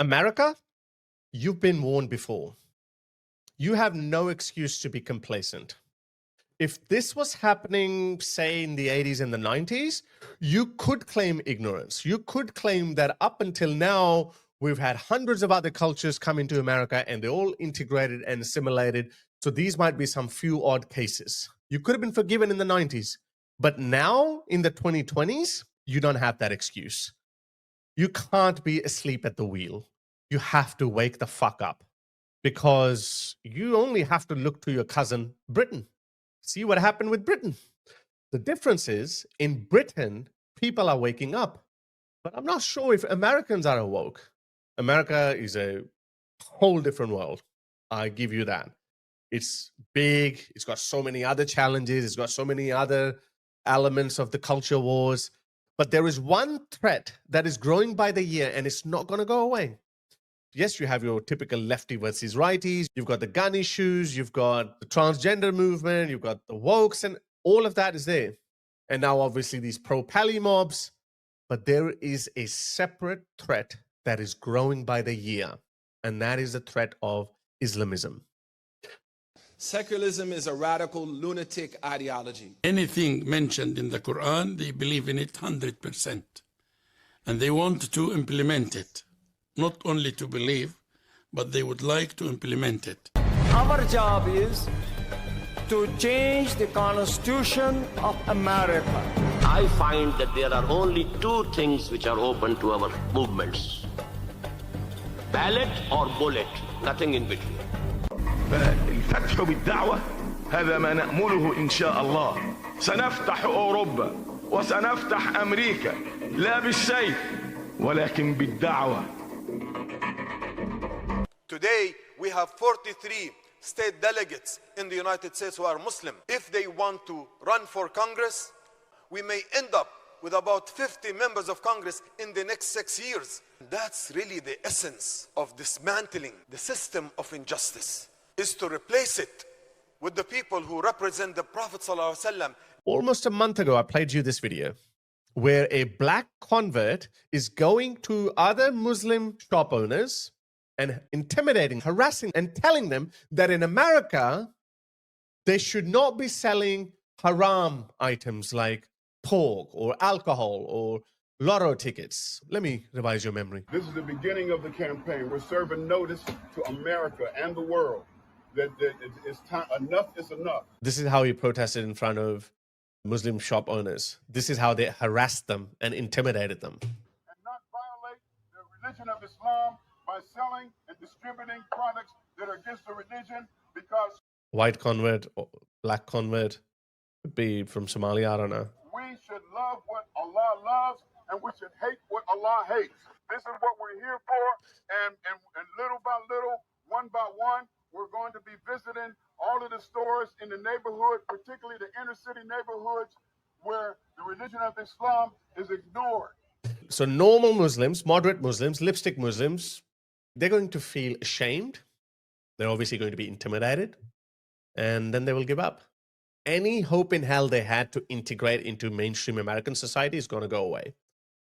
America, you've been warned before. You have no excuse to be complacent. If this was happening, say, in the 80s and the 90s, you could claim ignorance. You could claim that up until now, we've had hundreds of other cultures come into America and they're all integrated and assimilated. So these might be some few odd cases. You could have been forgiven in the 90s. But now, in the 2020s, you don't have that excuse. You can't be asleep at the wheel. You have to wake the fuck up, because you only have to look to your cousin, Britain. See what happened with Britain. The difference is, in Britain, people are waking up. But I'm not sure if Americans are awoke. America is a whole different world. I give you that. It's big. It's got so many other challenges. It's got so many other elements of the culture wars. But there is one threat that is growing by the year, and it's not going to go away. Yes, you have your typical lefty versus righties. You've got the gun issues. You've got the transgender movement. You've got the wokes, and all of that is there. And now, obviously, these pro-pally mobs. But there is a separate threat that is growing by the year, and that is the threat of Islamism. Secularism is a radical lunatic ideology. Anything mentioned in the Quran, they believe in it 100%. And they want to implement it. Not only to believe, but they would like to implement it. Our job is to change the Constitution of America. I find that there are only two things which are open to our movements: ballot or bullet, nothing in between. فالفتح بالدعوة هذا ما نأمله إن شاء الله. سنفتح أوروبا وسنفتح أمريكا لا بالسيف ولكن بالدعوة. Today we have 43 state delegates in the United States who are Muslim. If they want to run for Congress, we may end up with about 50 members of Congress in the next 6 years. That's really the essence of dismantling the system of injustice, is to replace it with the people who represent the Prophet ﷺ. Almost a month ago, I played you this video where a black convert is going to other Muslim shop owners and intimidating, harassing, and telling them that in America, they should not be selling haram items like pork or alcohol or lotto tickets. Let me revise your memory. This is the beginning of the campaign. We're serving notice to America and the world that it's time. Enough is enough. This is how he protested in front of Muslim shop owners. This is how they harassed them and intimidated them. And not violate the religion of Islam by selling and distributing products that are against the religion, because white convert or black convert, could be from Somalia, I don't know. We should love what Allah loves and we should hate what Allah hates. This is what we're here for, and little by little, one by one, we're going to be visiting all of the stores in the neighborhood, particularly the inner city neighborhoods where the religion of Islam is ignored. So normal Muslims, moderate Muslims, lipstick Muslims, they're going to feel ashamed. They're obviously going to be intimidated, and then they will give up. Any hope in hell they had to integrate into mainstream American society is going to go away,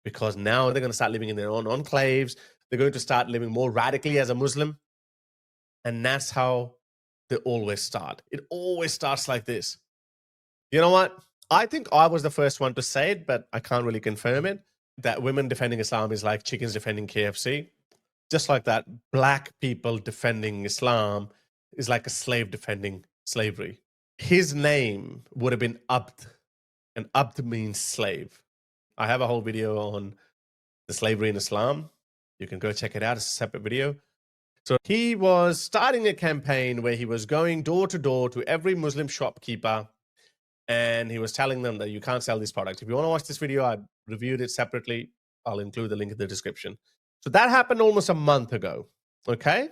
because now they're going to start living in their own enclaves. They're going to start living more radically as a Muslim. And that's how they always start. It always starts like this. You know what? I think I was the first one to say it, but I can't really confirm it, that women defending Islam is like chickens defending KFC. Just like that, black people defending Islam is like a slave defending slavery. His name would have been Abd, and Abd means slave. I have a whole video on the slavery in Islam. You can go check it out. It's a separate video. So he was starting a campaign where he was going door to door to every Muslim shopkeeper, and he was telling them that you can't sell this product. If you want to watch this video, I reviewed it separately. I'll include the link in the description. So that happened almost a month ago, okay?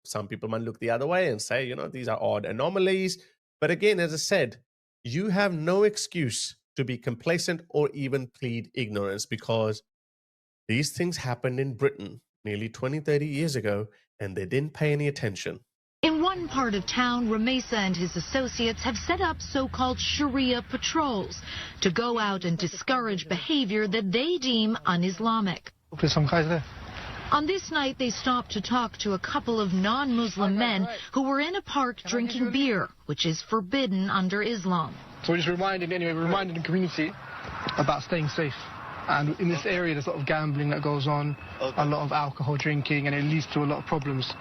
Some people might look the other way and say, you know, these are odd anomalies. But again, as I said, you have no excuse to be complacent or even plead ignorance, because these things happened in Britain nearly 20, 30 years ago, and they didn't pay any attention. In one part of town, Ramesa and his associates have set up so-called Sharia patrols to go out and discourage behavior that they deem un-Islamic. On this night, they stopped to talk to a couple of non-Muslim men who were in a park drinking beer, which is forbidden under Islam. So we're just reminding the community about staying safe. And in this area, there's a lot of gambling that goes on, a lot of alcohol drinking, and it leads to a lot of problems.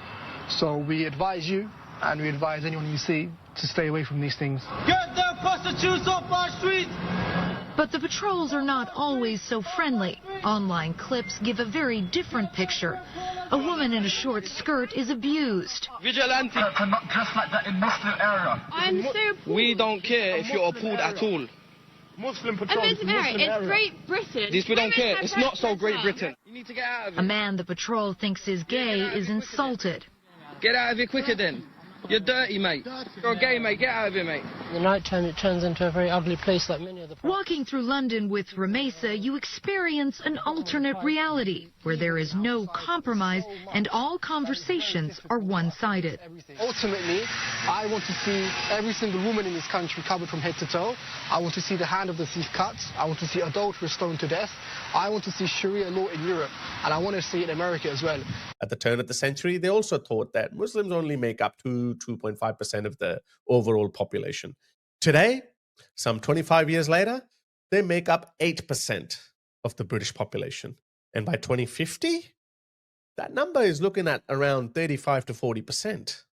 So we advise you, and we advise anyone you see, to stay away from these things. Get the prostitutes off our streets! But the patrols are not always so friendly. Online clips give a very different picture. A woman in a short skirt is abused. Vigilante cannot dress like that in Muslim area. We don't care if you're appalled at all. Muslim patrols, it's Great Britain. This we don't care. It's not so Great Britain. You need to get out of it. A man the patrol thinks is gay is insulted. Get out of here quicker then. You're dirty, mate. You're gay, mate. Get out of here, mate. In the night time, it turns into a very ugly place like many other places. Walking through London with Rumeysa, you experience an alternate reality where there is no compromise and all conversations are one-sided. Ultimately, I want to see every single woman in this country covered from head to toe. I want to see the hand of the thief cut. I want to see adulterers stoned to death. I want to see Sharia law in Europe, and I want to see it in America as well. At the turn of the century, they also thought that Muslims only make up 2.5% of the overall population. Today, some 25 years later, they make up 8% of the British population. And by 2050, that number is looking at around 35 to 40%.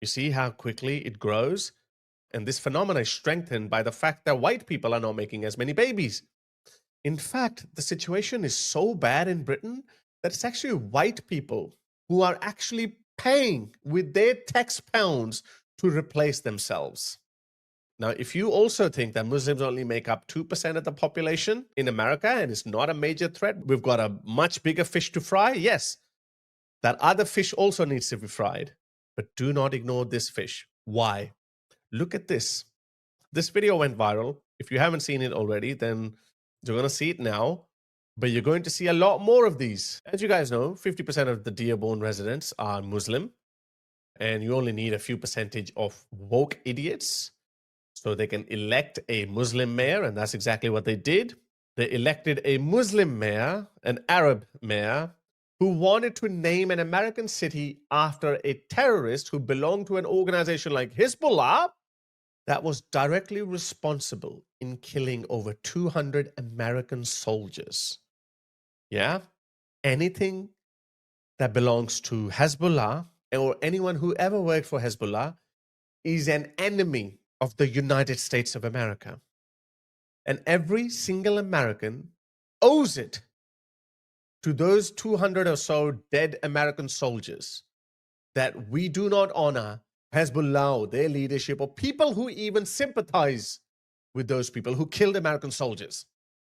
You see how quickly it grows? And this phenomenon is strengthened by the fact that white people are not making as many babies. In fact, the situation is so bad in Britain that it's actually white people who are actually paying with their tax pounds to replace themselves. Now, if you also think that Muslims only make up 2% of the population in America and it's not a major threat, we've got a much bigger fish to fry, yes, that other fish also needs to be fried. But do not ignore this fish. Why? Look at this. This video went viral. If you haven't seen it already, then you're going to see it now. But you're going to see a lot more of these. As you guys know, 50% of the Dearborn residents are Muslim. And you only need a few percentage of woke idiots so they can elect a Muslim mayor. And that's exactly what they did. They elected a Muslim mayor, an Arab mayor, who wanted to name an American city after a terrorist who belonged to an organization like Hezbollah that was directly responsible in killing over 200 American soldiers. Yeah? Anything that belongs to Hezbollah or anyone who ever worked for Hezbollah is an enemy of the United States of America. And every single American owes it to those 200 or so dead American soldiers that we do not honor Hezbollah or their leadership or people who even sympathize with those people who killed American soldiers.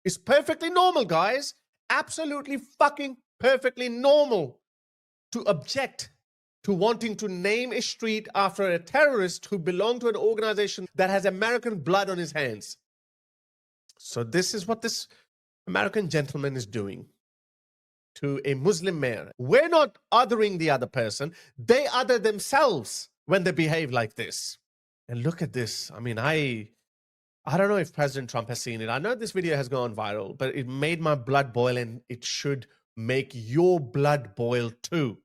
It's perfectly normal, guys. Absolutely fucking perfectly normal to object to wanting to name a street after a terrorist who belonged to an organization that has American blood on his hands. So this is what this American gentleman is doing to a Muslim mayor. We're not othering the other person. They other themselves when they behave like this. And look at this. I mean, I don't know if President Trump has seen it. I know this video has gone viral, but it made my blood boil, and it should make your blood boil too.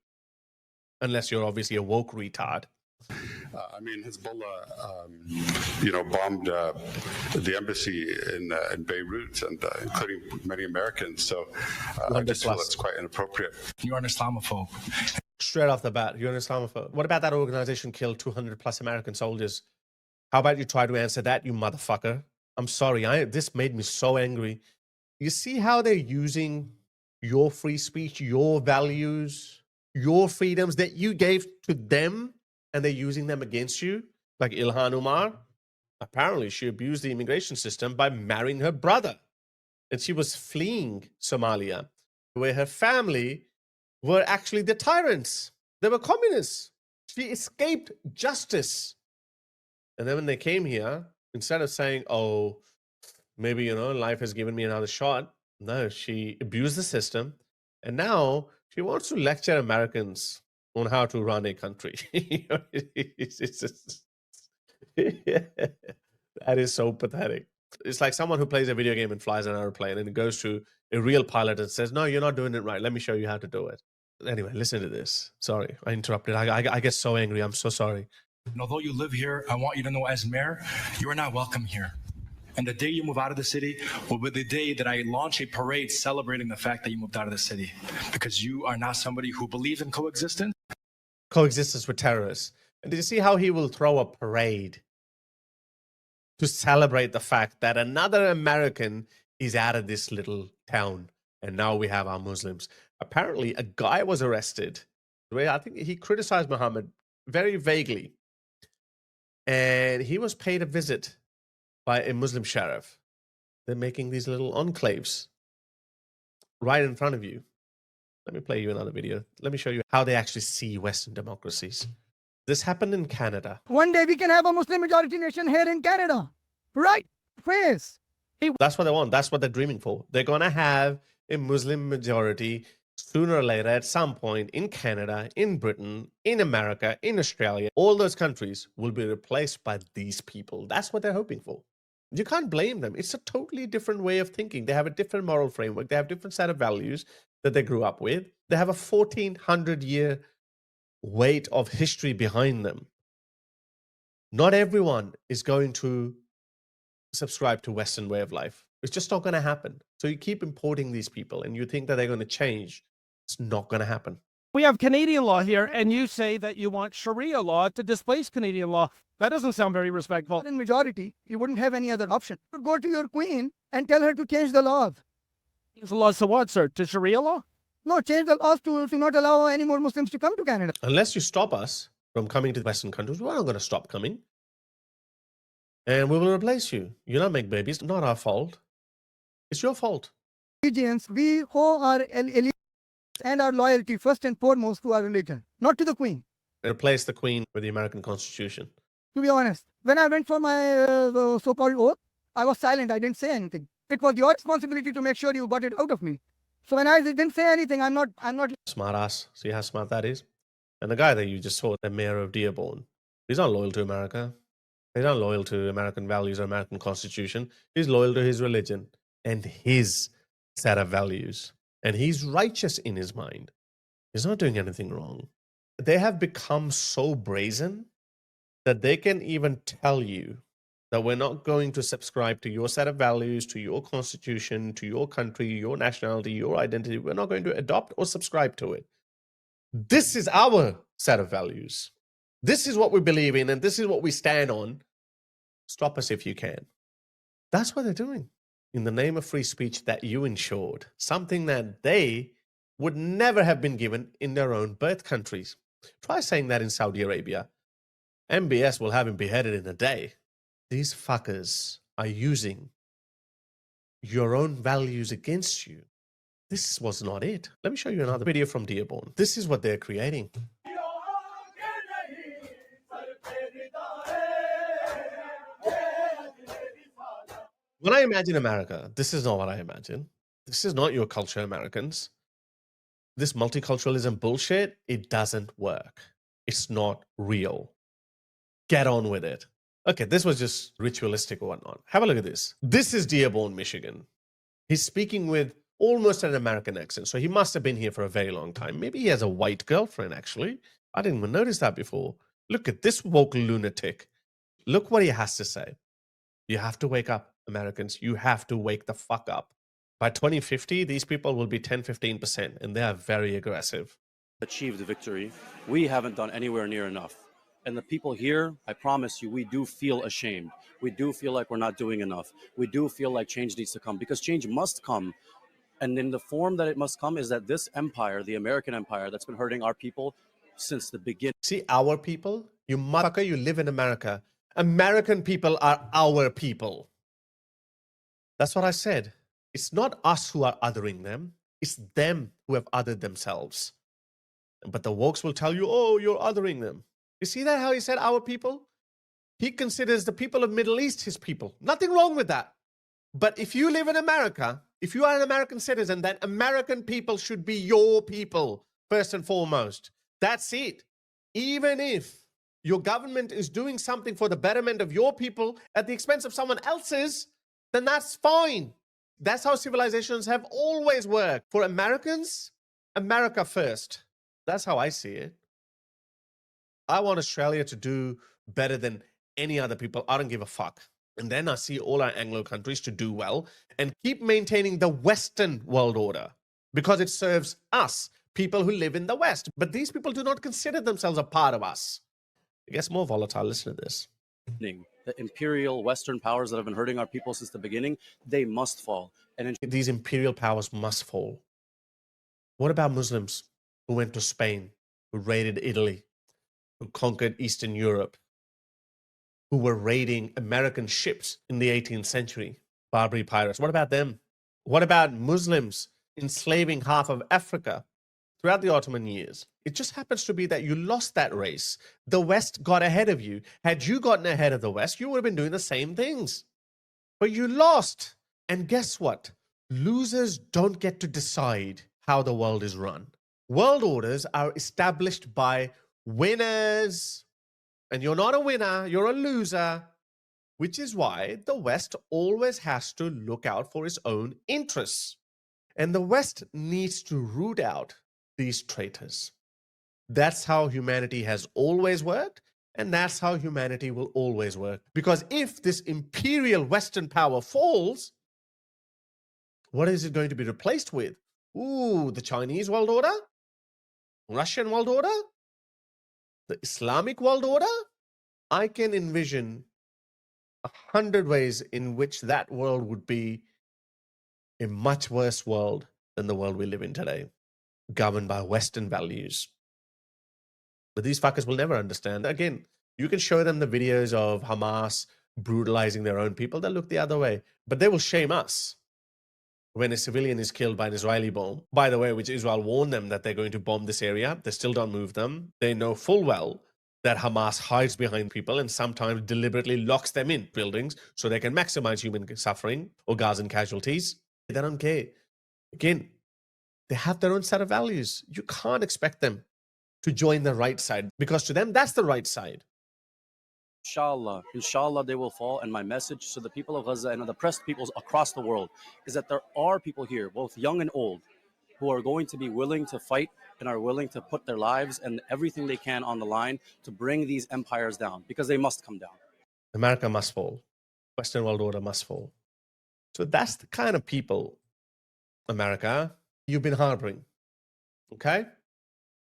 Unless you're obviously a woke retard. I mean, Hezbollah, bombed the embassy in Beirut, and including many Americans. So I just feel it's quite inappropriate. You're an Islamophobe. Straight off the bat, you're an Islamophobe. What about that organization killed 200 plus American soldiers? How about you try to answer that, you motherfucker? I'm sorry, this made me so angry. You see how they're using your free speech, your values, your freedoms that you gave to them, and they're using them against you? Like Ilhan Omar, apparently she abused the immigration system by marrying her brother. And she was fleeing Somalia, where her family were actually the tyrants. They were communists. She escaped justice. And then when they came here, instead of saying, oh, maybe, life has given me another shot, no, she abused the system. And now she wants to lecture Americans on how to run a country. That is so pathetic. It's like someone who plays a video game and flies an airplane and it goes to a real pilot and says, no, you're not doing it right. Let me show you how to do it. Anyway, listen to this. Sorry, I interrupted. I get so angry. I'm so sorry. And although you live here, I want you to know as mayor, you are not welcome here. And the day you move out of the city will be the day that I launch a parade celebrating the fact that you moved out of the city, because you are not somebody who believes in coexistence. Coexistence with terrorists. And did you see how he will throw a parade to celebrate the fact that another American is out of this little town and now we have our Muslims? Apparently, a guy was arrested. I think he criticized Muhammad very vaguely. And he was paid a visit by a Muslim sheriff. They're making these little enclaves right in front of you. Let me play you another video. Let me show you how they actually see Western democracies. This happened in Canada. One day we can have a Muslim majority nation here in Canada. Right? Face. That's what they want. That's what they're dreaming for. They're going to have a Muslim majority sooner or later at some point in Canada, in Britain, in America, in Australia. All those countries will be replaced by these people. That's what they're hoping for. You can't blame them. It's a totally different way of thinking. They have a different moral framework. They have a different set of values that they grew up with. They have a 1,400-year weight of history behind them. Not everyone is going to subscribe to Western way of life. It's just not going to happen. So you keep importing these people and you think that they're going to change. It's not going to happen. We have Canadian law here, and you say that you want Sharia law to displace Canadian law. That doesn't sound very respectful. In majority, you wouldn't have any other option. Go to your queen and tell her to change the laws. Change the laws to what, sir? To Sharia law? No, change the laws to not allow any more Muslims to come to Canada. Unless you stop us from coming to Western countries, we're not going to stop coming. And we will replace you. You don't make babies. Not our fault. It's your fault. Religions, we owe our allegiance and our loyalty first and foremost to our religion, not to the queen. Replace the queen with the American Constitution. To be honest, when I went for my so-called oath, I was silent. I didn't say anything. It was your responsibility to make sure you got it out of me. So when I didn't say anything, I'm not. Smart ass. See how smart that is? And the guy that you just saw, the mayor of Dearborn, he's not loyal to America. He's not loyal to American values or American Constitution. He's loyal to his religion and his set of values. And he's righteous in his mind. He's not doing anything wrong. They have become so brazen that they can even tell you that we're not going to subscribe to your set of values, to your constitution, to your country, your nationality, your identity. We're not going to adopt or subscribe to it. This is our set of values. This is what we believe in, and this is what we stand on. Stop us if you can. That's what they're doing in the name of free speech that you ensured, something that they would never have been given in their own birth countries. Try saying that in Saudi Arabia. MBS will have him beheaded in a day. These fuckers are using your own values against you. This was not it. Let me show you another video from Dearborn. This is what they're creating. When I imagine America, this is not what I imagine. This is not your culture, Americans. This multiculturalism bullshit, it doesn't work. It's not real. Get on with it. Okay, this was just ritualistic or whatnot. Have a look at this. This is Dearborn, Michigan. He's speaking with almost an American accent, so he must have been here for a very long time. Maybe he has a white girlfriend, actually. I didn't even notice that before. Look at this woke lunatic. Look what he has to say. You have to wake up, Americans. You have to wake the fuck up. By 2050, these people will be 10-15%, and they are very aggressive. Achieved the victory. We haven't done anywhere near enough. And the people here, I promise you, we do feel ashamed. We do feel like we're not doing enough. We do feel like change needs to come, because change must come. And in the form that it must come is that this empire, the American empire that's been hurting our people since the beginning. See, our people? You motherfucker, you live in America. American people are our people. That's what I said. It's not us who are othering them. It's them who have othered themselves. But the wokes will tell you, oh, you're othering them. You see that how he said our people? He considers the people of Middle East his people. Nothing wrong with that. But if you live in America, if you are an American citizen, then American people should be your people, first and foremost. That's it. Even if your government is doing something for the betterment of your people at the expense of someone else's, then that's fine. That's how civilizations have always worked. For Americans, America first. That's how I see it. I want Australia to do better than any other people. I don't give a fuck. And then I see all our Anglo countries to do well and keep maintaining the Western world order because it serves us, people who live in the West. But these people do not consider themselves a part of us. It gets more volatile. Listen to this. The imperial Western powers that have been hurting our people since the beginning, they must fall. And these imperial powers must fall. What about Muslims who went to Spain, who raided Italy, who conquered Eastern Europe, who were raiding American ships in the 18th century, Barbary pirates? What about them? What about Muslims enslaving half of Africa throughout the Ottoman years? It just happens to be that you lost that race. The West got ahead of you. Had you gotten ahead of the West, you would have been doing the same things. But you lost. And guess what? Losers don't get to decide how the world is run. World orders are established by winners. And you're not a winner, you're a loser. Which is why the West always has to look out for its own interests. And the West needs to root out these traitors. That's how humanity has always worked, and that's how humanity will always work. Because if this imperial Western power falls, what is it going to be replaced with? Ooh, the Chinese world order? Russian world order? The Islamic world order? I can envision 100 ways in which that world would be a much worse world than the world we live in today, governed by Western values. But these fuckers will never understand. Again, you can show them the videos of Hamas brutalizing their own people. They'll look the other way. But they will shame us when a civilian is killed by an Israeli bomb. By the way, which Israel warned them that they're going to bomb this area. They still don't move them. They know full well that Hamas hides behind people and sometimes deliberately locks them in buildings so they can maximize human suffering or Gazan casualties. They don't care. Again, they have their own set of values. You can't expect them to join the right side because to them, that's the right side. Inshallah, they will fall. And my message to the people of Gaza and the oppressed peoples across the world is that there are people here, both young and old, who are going to be willing to fight and are willing to put their lives and everything they can on the line to bring these empires down, because they must come down. America must fall. Western world order must fall. So that's the kind of people, America, you've been harboring. Okay?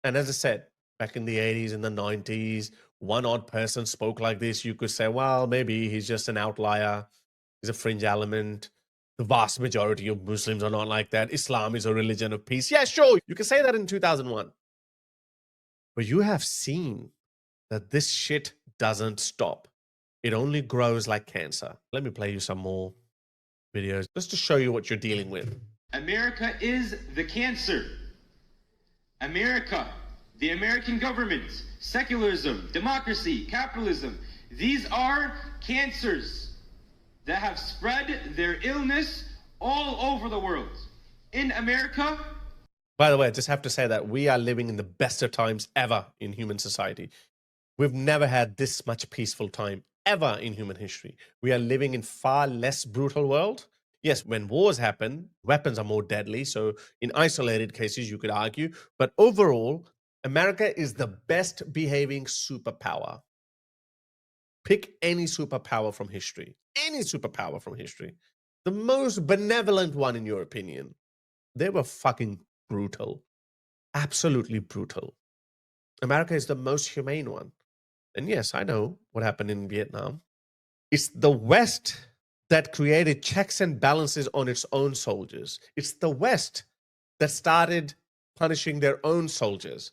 And as I said, back in the 80s and the 90s, one odd person spoke like this. You could say, well, maybe he's just an outlier. He's a fringe element. The vast majority of Muslims are not like that. Islam is a religion of peace. Yeah, sure. You can say that in 2001. But you have seen that this shit doesn't stop. It only grows like cancer. Let me play you some more videos just to show you what you're dealing with. America is the cancer. America, the American government, secularism, democracy, capitalism, these are cancers that have spread their illness all over the world. In America... By the way, I just have to say that we are living in the best of times ever in human society. We've never had this much peaceful time ever in human history. We are living in far less brutal world. Yes, when wars happen, weapons are more deadly. So in isolated cases, you could argue. But overall, America is the best behaving superpower. Pick any superpower from history. Any superpower from history. The most benevolent one in your opinion. They were fucking brutal. Absolutely brutal. America is the most humane one. And yes, I know what happened in Vietnam. It's the West that created checks and balances on its own soldiers. It's the West that started punishing their own soldiers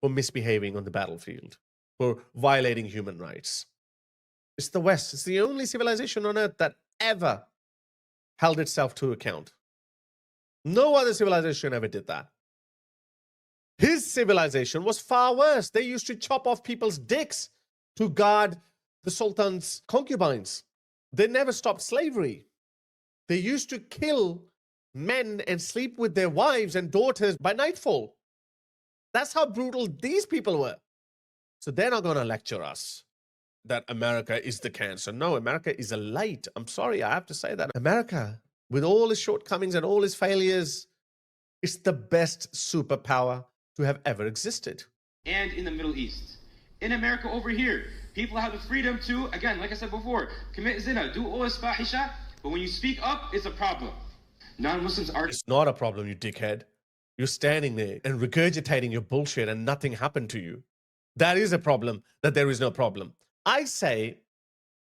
for misbehaving on the battlefield, for violating human rights. It's the West. It's the only civilization on earth that ever held itself to account. No other civilization ever did that. His civilization was far worse. They used to chop off people's dicks to guard the Sultan's concubines. They never stopped slavery. They used to kill men and sleep with their wives and daughters by nightfall. That's how brutal these people were. So they're not going to lecture us that America is the cancer. No, America is a light. I'm sorry, I have to say that. America with all his shortcomings and all his failures, is the best superpower to have ever existed. And in the Middle East. In America over here, people have the freedom to, again, like I said before, commit zina, do all this fahisha, but when you speak up, it's a problem. Non-Muslims are... It's not a problem, you dickhead. You're standing there and regurgitating your bullshit and nothing happened to you. That is a problem, that there is no problem. I say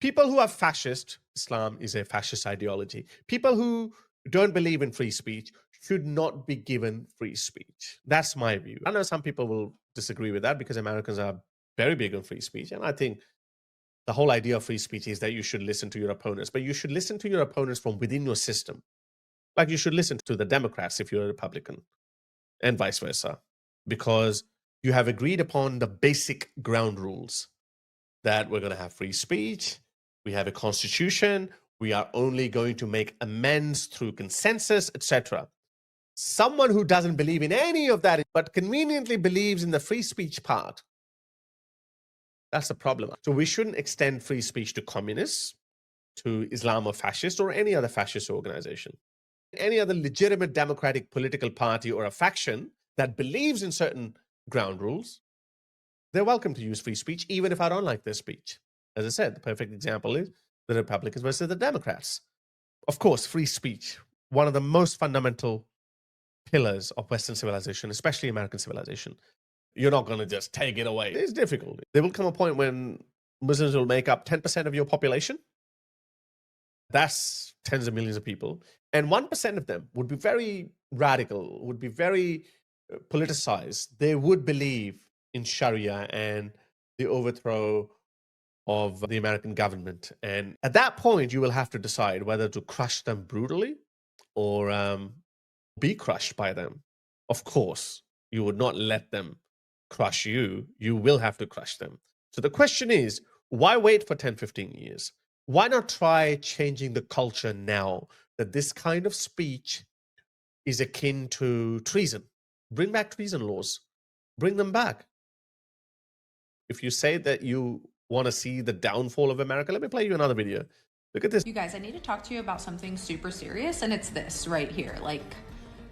people who are fascist, Islam is a fascist ideology. People who don't believe in free speech should not be given free speech. That's my view. I know some people will disagree with that because Americans are very big on free speech. And I think the whole idea of free speech is that you should listen to your opponents, but you should listen to your opponents from within your system. Like you should listen to the Democrats if you're a Republican and vice versa, because you have agreed upon the basic ground rules that we're going to have free speech. We have a constitution. We are only going to make amends through consensus, etc. Someone who doesn't believe in any of that, but conveniently believes in the free speech part, that's the problem. So we shouldn't extend free speech to communists, to Islamofascists, or any other fascist organization. Any other legitimate democratic political party or a faction that believes in certain ground rules, they're welcome to use free speech, even if I don't like their speech. As I said, the perfect example is the Republicans versus the Democrats. Of course, free speech, one of the most fundamental pillars of Western civilization, especially American civilization. You're not going to just take it away. It's difficult. There will come a point when Muslims will make up 10% of your population. That's tens of millions of people. And 1% of them would be very radical, would be very politicized. They would believe in Sharia and the overthrow of the American government. And at that point, you will have to decide whether to crush them brutally or be crushed by them. Of course, you would not let them crush you. You will have to crush them. So the question is, why wait for 10, 15 years? Why not try changing the culture now that this kind of speech is akin to treason? Bring back treason laws. Bring them back. If you say that you want to see the downfall of America, let me play you another video. Look at this. You guys, I need to talk to you about something super serious, and it's this right here. Like,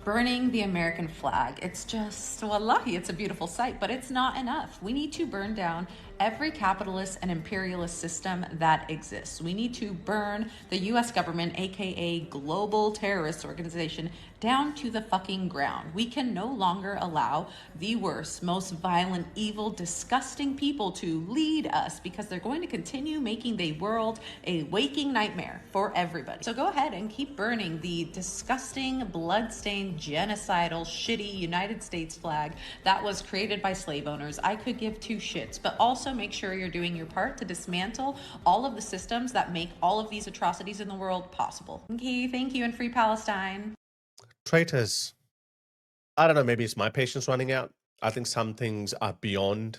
burning the American flag. It's just, wallahi, it's a beautiful sight, but it's not enough. We need to burn down every capitalist and imperialist system that exists. We need to burn the US government, aka global terrorist organization, down to the fucking ground. We can no longer allow the worst, most violent, evil, disgusting people to lead us, because they're going to continue making the world a waking nightmare for everybody. So go ahead and keep burning the disgusting, blood-stained, genocidal, shitty United States flag that was created by slave owners. I could give two shits, but also make sure you're doing your part to dismantle all of the systems that make all of these atrocities in the world possible. Okay, thank you, and free Palestine. Traitors. I don't know, maybe it's my patience running out. I think some things are beyond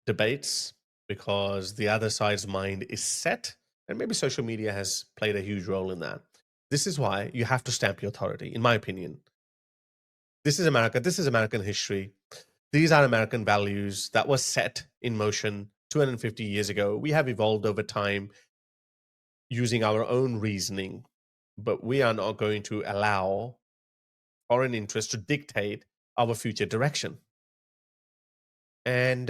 debates because the other side's mind is set, and maybe social media has played a huge role in that. This is why you have to stamp your authority, in my opinion. This is America. This is American history. These are American values that were set in motion 250 years ago. We have evolved over time using our own reasoning, but we are not going to allow foreign interests to dictate our future direction. And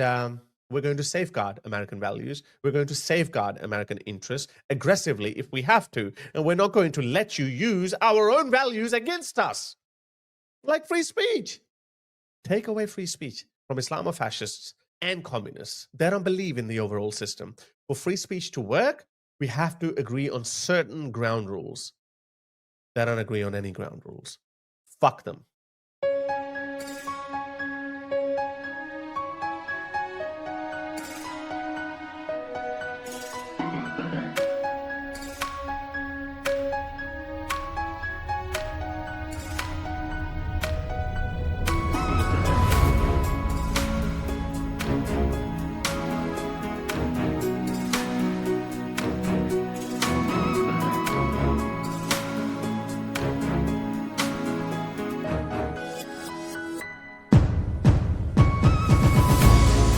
we're going to safeguard American values. We're going to safeguard American interests aggressively if we have to. And we're not going to let you use our own values against us, like free speech. Take away free speech from Islamofascists and communists. They don't believe in the overall system. For free speech to work, we have to agree on certain ground rules. They don't agree on any ground rules. Fuck them.